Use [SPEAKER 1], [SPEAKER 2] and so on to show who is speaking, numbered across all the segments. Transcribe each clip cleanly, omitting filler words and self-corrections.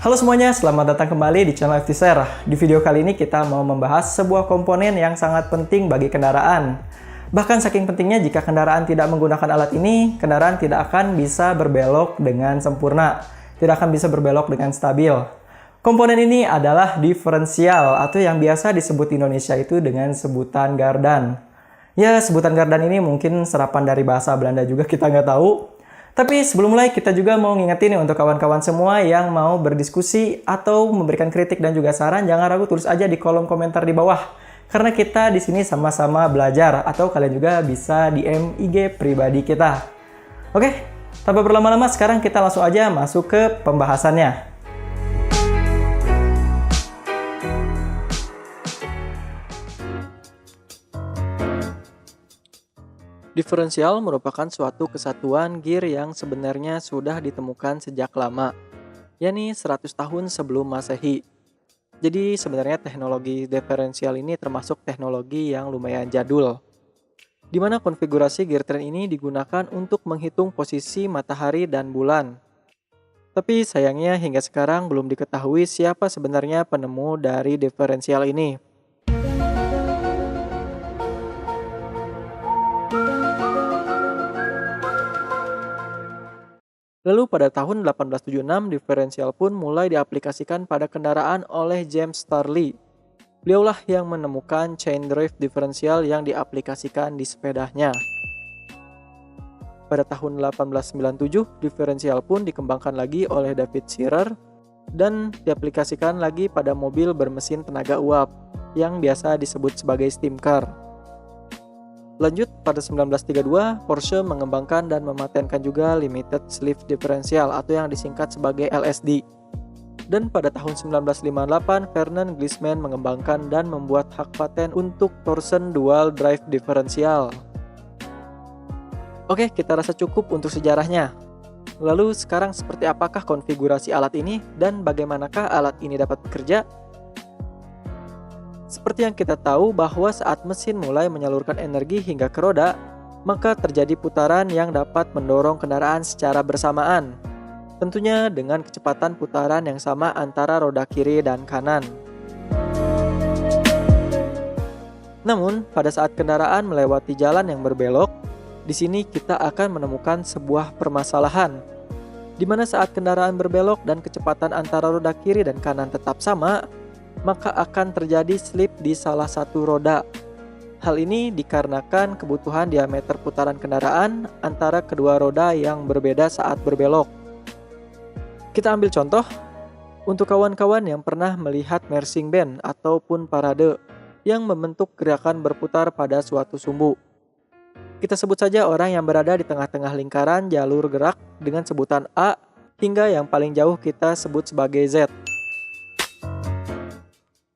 [SPEAKER 1] Halo semuanya, selamat datang kembali di channel FT Share. Di video kali ini kita mau membahas sebuah komponen yang sangat penting bagi kendaraan. Bahkan saking pentingnya jika kendaraan tidak menggunakan alat ini, kendaraan tidak akan bisa berbelok dengan sempurna, tidak akan bisa berbelok dengan stabil. Komponen ini adalah diferensial atau yang biasa disebut di Indonesia itu dengan sebutan gardan. Ya, sebutan gardan ini mungkin serapan dari bahasa Belanda juga, kita nggak tahu. Tapi sebelum mulai kita juga mau ngingetin nih untuk kawan-kawan semua yang mau berdiskusi atau memberikan kritik dan juga saran, jangan ragu tulis aja di kolom komentar di bawah. Karena kita di sini sama-sama belajar atau kalian juga bisa DM IG pribadi kita. Oke, tanpa berlama-lama sekarang kita langsung aja masuk ke pembahasannya.
[SPEAKER 2] Diferensial merupakan suatu kesatuan gear yang sebenarnya sudah ditemukan sejak lama, yakni 100 tahun sebelum Masehi. Jadi sebenarnya teknologi diferensial ini termasuk teknologi yang lumayan jadul, di mana konfigurasi gear train ini digunakan untuk menghitung posisi matahari dan bulan. Tapi sayangnya hingga sekarang belum diketahui siapa sebenarnya penemu dari diferensial ini. Lalu pada tahun 1876, diferensial pun mulai diaplikasikan pada kendaraan oleh James Starley. Beliaulah yang menemukan chain drive diferensial yang diaplikasikan di sepedanya. Pada tahun 1897, diferensial pun dikembangkan lagi oleh David Shearer dan diaplikasikan lagi pada mobil bermesin tenaga uap yang biasa disebut sebagai steam car. Lanjut, pada 1932, Porsche mengembangkan dan mematenkan juga Limited Slip Differential atau yang disingkat sebagai LSD. Dan pada tahun 1958, Vernon Gliessman mengembangkan dan membuat hak paten untuk Torsen Dual Drive Differential. Oke, kita rasa cukup untuk sejarahnya. Lalu sekarang seperti apakah konfigurasi alat ini dan bagaimanakah alat ini dapat bekerja? Seperti yang kita tahu bahwa saat mesin mulai menyalurkan energi hingga ke roda, maka terjadi putaran yang dapat mendorong kendaraan secara bersamaan. Tentunya dengan kecepatan putaran yang sama antara roda kiri dan kanan. Namun, pada saat kendaraan melewati jalan yang berbelok, di sini kita akan menemukan sebuah permasalahan, di mana saat kendaraan berbelok dan kecepatan antara roda kiri dan kanan tetap sama, maka akan terjadi slip di salah satu roda. Hal ini dikarenakan kebutuhan diameter putaran kendaraan antara kedua roda yang berbeda saat berbelok. Kita ambil contoh, untuk kawan-kawan yang pernah melihat marching band ataupun parade yang membentuk gerakan berputar pada suatu sumbu. Kita sebut saja orang yang berada di tengah-tengah lingkaran jalur gerak dengan sebutan A hingga yang paling jauh kita sebut sebagai Z.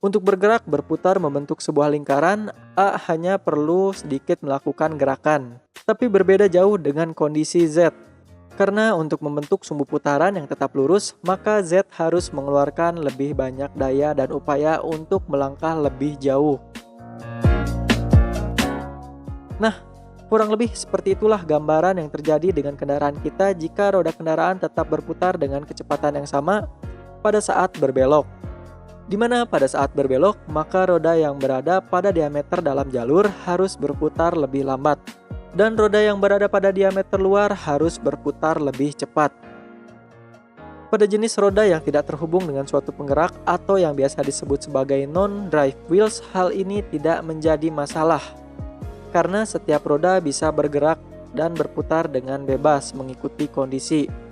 [SPEAKER 2] Untuk bergerak berputar membentuk sebuah lingkaran, A hanya perlu sedikit melakukan gerakan. Tapi berbeda jauh dengan kondisi Z. Karena untuk membentuk sumbu putaran yang tetap lurus, maka Z harus mengeluarkan lebih banyak daya dan upaya untuk melangkah lebih jauh. Nah, kurang lebih seperti itulah gambaran yang terjadi dengan kendaraan kita jika roda kendaraan tetap berputar dengan kecepatan yang sama pada saat berbelok. Di mana pada saat berbelok, maka roda yang berada pada diameter dalam jalur harus berputar lebih lambat, dan roda yang berada pada diameter luar harus berputar lebih cepat. Pada jenis roda yang tidak terhubung dengan suatu penggerak atau yang biasa disebut sebagai non-drive wheels, hal ini tidak menjadi masalah, karena setiap roda bisa bergerak dan berputar dengan bebas mengikuti kondisi.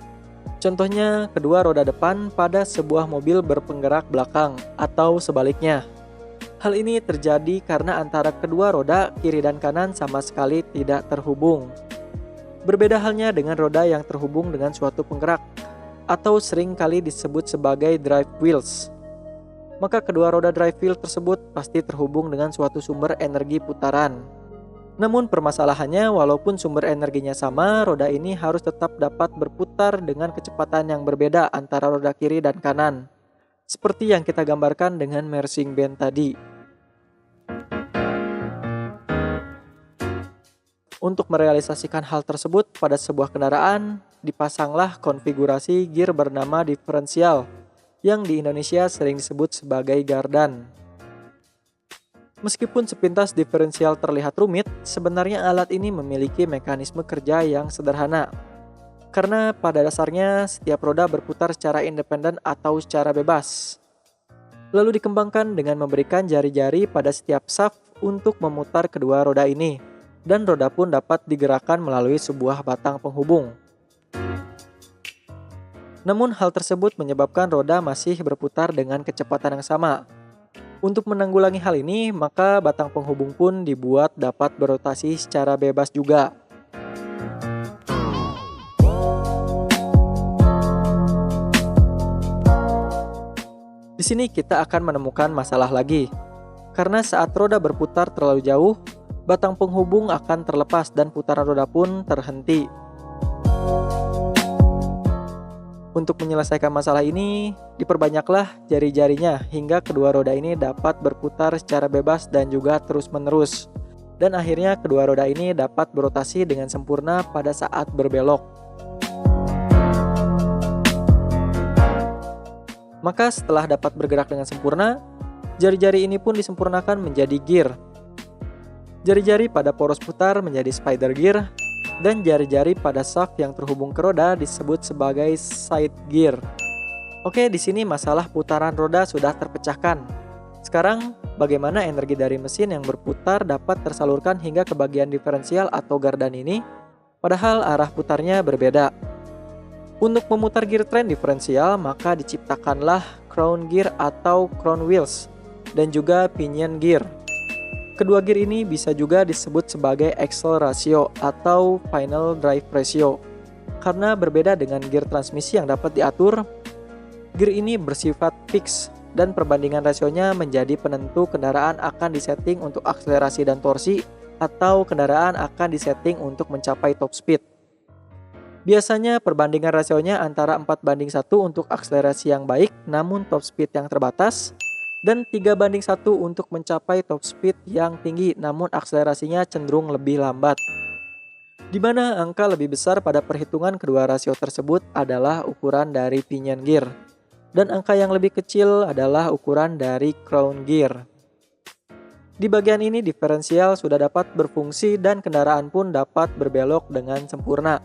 [SPEAKER 2] Contohnya, kedua roda depan pada sebuah mobil berpenggerak belakang atau sebaliknya. Hal ini terjadi karena antara kedua roda kiri dan kanan sama sekali tidak terhubung. Berbeda halnya dengan roda yang terhubung dengan suatu penggerak atau sering kali disebut sebagai drive wheels. Maka kedua roda drive wheel tersebut pasti terhubung dengan suatu sumber energi putaran. Namun permasalahannya, walaupun sumber energinya sama, roda ini harus tetap dapat berputar dengan kecepatan yang berbeda antara roda kiri dan kanan. Seperti yang kita gambarkan dengan marching band tadi. Untuk merealisasikan hal tersebut pada sebuah kendaraan, dipasanglah konfigurasi gear bernama diferensial yang di Indonesia sering disebut sebagai gardan. Meskipun sepintas diferensial terlihat rumit, sebenarnya alat ini memiliki mekanisme kerja yang sederhana. Karena pada dasarnya setiap roda berputar secara independen atau secara bebas. Lalu dikembangkan dengan memberikan jari-jari pada setiap shaft untuk memutar kedua roda ini. Dan roda pun dapat digerakkan melalui sebuah batang penghubung. Namun hal tersebut menyebabkan roda masih berputar dengan kecepatan yang sama. Untuk menanggulangi hal ini, maka batang penghubung pun dibuat dapat berotasi secara bebas juga. Di sini kita akan menemukan masalah lagi. Karena saat roda berputar terlalu jauh, batang penghubung akan terlepas dan putaran roda pun terhenti. Untuk menyelesaikan masalah ini, diperbanyaklah jari-jarinya hingga kedua roda ini dapat berputar secara bebas dan juga terus-menerus. Dan akhirnya kedua roda ini dapat berotasi dengan sempurna pada saat berbelok. Maka setelah dapat bergerak dengan sempurna, jari-jari ini pun disempurnakan menjadi gear. Jari-jari pada poros putar menjadi spider gear, dan jari-jari pada shaft yang terhubung ke roda disebut sebagai side gear. Oke, di sini masalah putaran roda sudah terpecahkan. Sekarang, bagaimana energi dari mesin yang berputar dapat tersalurkan hingga ke bagian diferensial atau gardan ini, padahal arah putarnya berbeda. Untuk memutar gear train diferensial, maka diciptakanlah crown gear atau crown wheels, dan juga pinion gear. Kedua gear ini bisa juga disebut sebagai axle ratio atau final drive ratio. Karena berbeda dengan gear transmisi yang dapat diatur, gear ini bersifat fix dan perbandingan rasionya menjadi penentu kendaraan akan disetting untuk akselerasi dan torsi atau kendaraan akan disetting untuk mencapai top speed. Biasanya perbandingan rasionya antara 4:1 untuk akselerasi yang baik namun top speed yang terbatas, dan 3:1 untuk mencapai top speed yang tinggi namun akselerasinya cenderung lebih lambat. Di mana angka lebih besar pada perhitungan kedua rasio tersebut adalah ukuran dari pinion gear, dan angka yang lebih kecil adalah ukuran dari crown gear. Di bagian ini diferensial sudah dapat berfungsi dan kendaraan pun dapat berbelok dengan sempurna.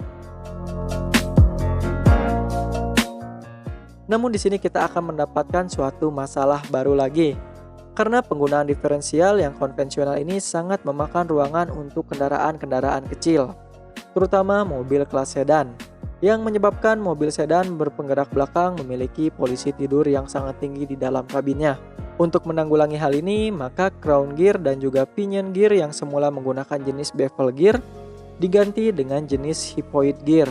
[SPEAKER 2] Namun di sini kita akan mendapatkan suatu masalah baru lagi. Karena penggunaan diferensial yang konvensional ini sangat memakan ruangan untuk kendaraan-kendaraan kecil, terutama mobil kelas sedan, yang menyebabkan mobil sedan berpenggerak belakang memiliki posisi tidur yang sangat tinggi di dalam kabinnya. Untuk menanggulangi hal ini, maka crown gear dan juga pinion gear yang semula menggunakan jenis bevel gear diganti dengan jenis hypoid gear.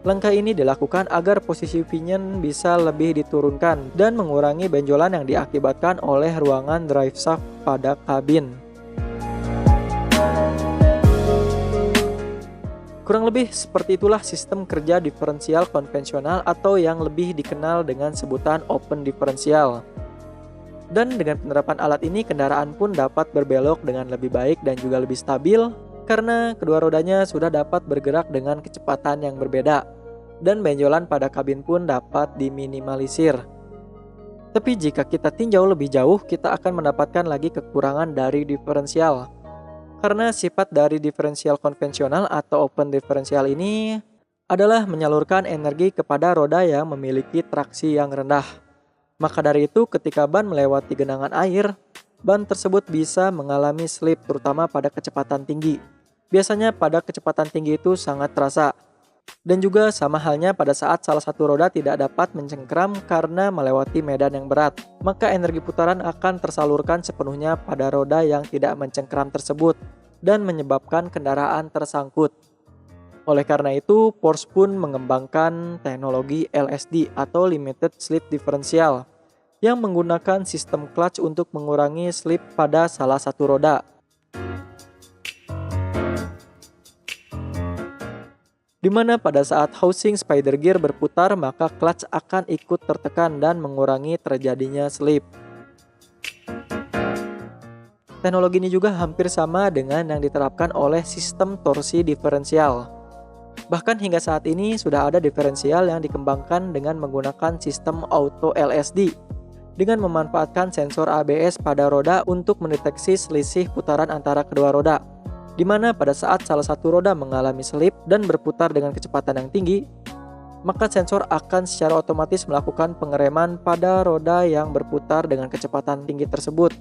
[SPEAKER 2] Langkah ini dilakukan agar posisi pinion bisa lebih diturunkan dan mengurangi benjolan yang diakibatkan oleh ruangan drive shaft pada kabin. Kurang lebih seperti itulah sistem kerja diferensial konvensional atau yang lebih dikenal dengan sebutan open diferensial. Dan dengan penerapan alat ini, kendaraan pun dapat berbelok dengan lebih baik dan juga lebih stabil karena kedua rodanya sudah dapat bergerak dengan kecepatan yang berbeda. Dan benjolan pada kabin pun dapat diminimalisir. Tapi jika kita tinjau lebih jauh, kita akan mendapatkan lagi kekurangan dari diferensial. Karena sifat dari diferensial konvensional atau open diferensial ini adalah menyalurkan energi kepada roda yang memiliki traksi yang rendah. Maka dari itu ketika ban melewati genangan air, ban tersebut bisa mengalami slip terutama pada kecepatan tinggi. Biasanya pada kecepatan tinggi itu sangat terasa. Dan juga sama halnya pada saat salah satu roda tidak dapat mencengkram karena melewati medan yang berat, maka energi putaran akan tersalurkan sepenuhnya pada roda yang tidak mencengkram tersebut dan menyebabkan kendaraan tersangkut. Oleh karena itu, Porsche pun mengembangkan teknologi LSD atau Limited Slip Differential yang menggunakan sistem clutch untuk mengurangi slip pada salah satu roda. Di mana pada saat housing spider gear berputar, maka clutch akan ikut tertekan dan mengurangi terjadinya slip. Teknologi ini juga hampir sama dengan yang diterapkan oleh sistem torsi diferensial. Bahkan hingga saat ini sudah ada diferensial yang dikembangkan dengan menggunakan sistem auto LSD dengan memanfaatkan sensor ABS pada roda untuk mendeteksi selisih putaran antara kedua roda, di mana pada saat salah satu roda mengalami selip dan berputar dengan kecepatan yang tinggi, maka sensor akan secara otomatis melakukan pengereman pada roda yang berputar dengan kecepatan tinggi tersebut.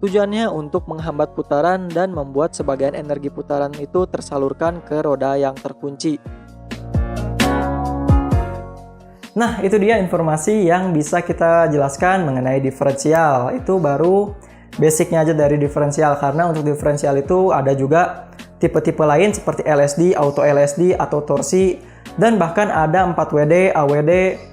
[SPEAKER 2] Tujuannya untuk menghambat putaran dan membuat sebagian energi putaran itu tersalurkan ke roda yang terkunci.
[SPEAKER 1] Nah, itu dia informasi yang bisa kita jelaskan mengenai diferensial. Itu baru basicnya aja dari diferensial, karena untuk diferensial itu ada juga tipe-tipe lain seperti LSD, auto LSD, atau torsi, dan bahkan ada 4WD, AWD,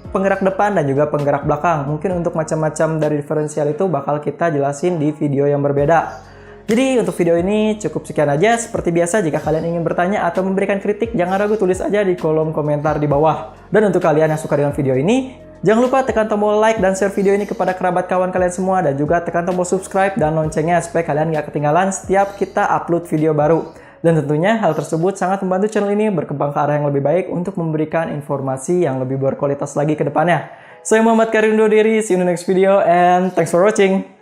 [SPEAKER 1] penggerak depan dan juga penggerak belakang. Mungkin untuk macam-macam dari diferensial itu bakal kita jelasin di video yang berbeda. Jadi untuk video ini cukup sekian aja. Seperti biasa, jika kalian ingin bertanya atau memberikan kritik, jangan ragu tulis aja di kolom komentar di bawah. Dan untuk kalian yang suka dengan video ini, jangan lupa tekan tombol like dan share video ini kepada kerabat kawan kalian semua, dan juga tekan tombol subscribe dan loncengnya supaya kalian gak ketinggalan setiap kita upload video baru. Dan tentunya hal tersebut sangat membantu channel ini berkembang ke arah yang lebih baik untuk memberikan informasi yang lebih berkualitas lagi ke depannya. Saya Muhammad Karim undur diri, see you in the next video and thanks for watching.